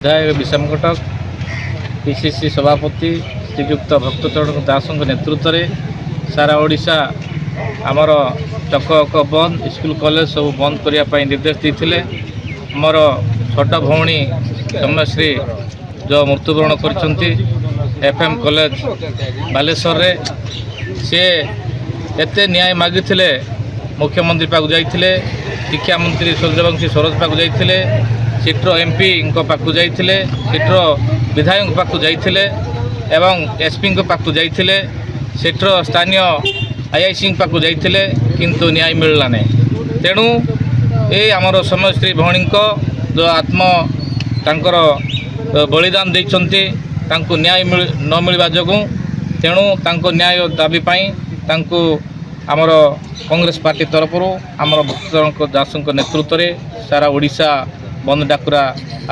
विधायक विषम कटक पीसीसी सभापति श्रीयुक्त भक्तचरण दास नेतृत्व में सारा ओडिशा आमर चक बंद स्कूल कॉलेज सब बंद करने निर्देश देते आमर छोट भौणी सौम्यश्री जो मृत्युवरण कर एफएम कॉलेज बालेश्वर रे सी एते न्याय मागिथिले मुख्यमंत्री पाक जाइथिले शिक्षा मंत्री सूर्यवंशी सरोज पाक जाइथिले सीट्र एमपी पाक जाइथिले सीट्र विधायक पाक जाइथिले एवं एसपी पाक जाइथिले सीट्र स्थानीय आईआईसी पाक जाइथिले किंतु न्याय मिलला नहीं। तेणु ये आमर सौम्यश्री भौणी जो आत्म तांकर बलिदान देइछन्ति तांको न्याय न मिलवा जोगु तेणु तांको न्याय दाबी पाई तांको आमर कांग्रेस पार्टी तरफ आमर भक्तचरण दास नेतृत्व में सारा ओडिशा बंद डाकुरा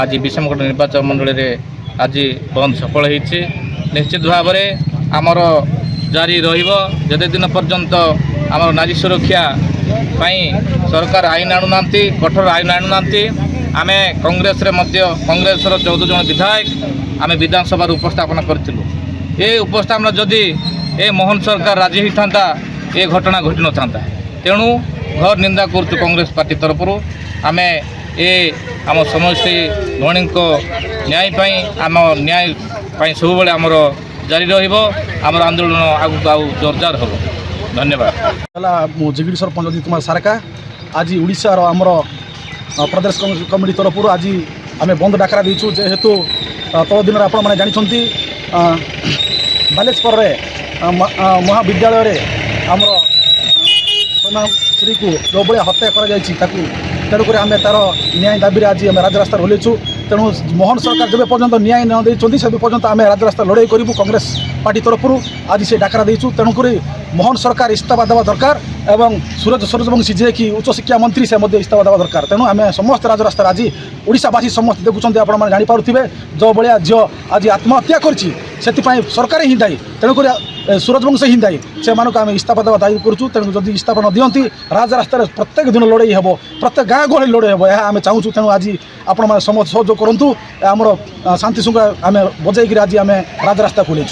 आज विषमकट निर्वाचन मंडल में आज बंद सफल होती। निश्चित भाव में आमर जारी रदे दिन पर्यंत आमर नारी सुरक्षा सरकार आईन आणुना कठोर आईन आणुना आम कांग्रेस कांग्रेस 14 जन विधायक आम विधानसभा उपस्थापन करूँ। ये उपस्थापना जदि ए मोहन सरकार राजी होता ये घटना घटी न था। तेणु घर निंदा करुँ कांग्रेस पार्टी तरफ आम ये आम समस्या भौणी न्याय आम न्याय सब आमर जारी रमर आंदोलन आगू आउ जोरदार हम। धन्यवाद। जिगिड़ सरपंच अजित कुमार सारका आज ओडिशार आमर प्रदेश कांग्रेस कमिटी तरफ आज आम बंद डाकरा देचु जेहेतु तल दिन आप जानते बालेश्वर महाविद्यालय आमर श्री को जो भाया हत्या तेणुक आम तार न्याय दाबी आज आम राजरास्ता ओल्लैचु। तेणु मोहन सरकार जब पर्यंत न्याय न देते से पर्यंत आम राजरास्ता लड़ाई करूँ कांग्रेस पार्टी तरफ आज से डाकरा देचु। तेणुक मोहन सरकार इस्तीफा देवा दरकार एवं सूरजवंशी जे कि उच्च शिक्षा मंत्री से इस्तीफा देवा दरकार। तेणु आम समस्त राजरास्ता आज ओडिशावासी समस्त देखुं आपने जापे जो भाया झील आज आत्महत्या करछि सरकार ही दायी। तेणुक सूरजवंश ही दायी से आम इस्तीफा देवा दायी करूँ। तेणु जदि इस्तीफा न दियंती राजरास्ता प्रत्येक दिन लड़ाई हे प्रत्येक गाँ गहली लड़ाई हे यह आम चाहूँ। तेणु आज आपण समस्त सहयोग करूँ आमर शांति शृंखला आम बजाई आज आम राजरास्ता खोलु।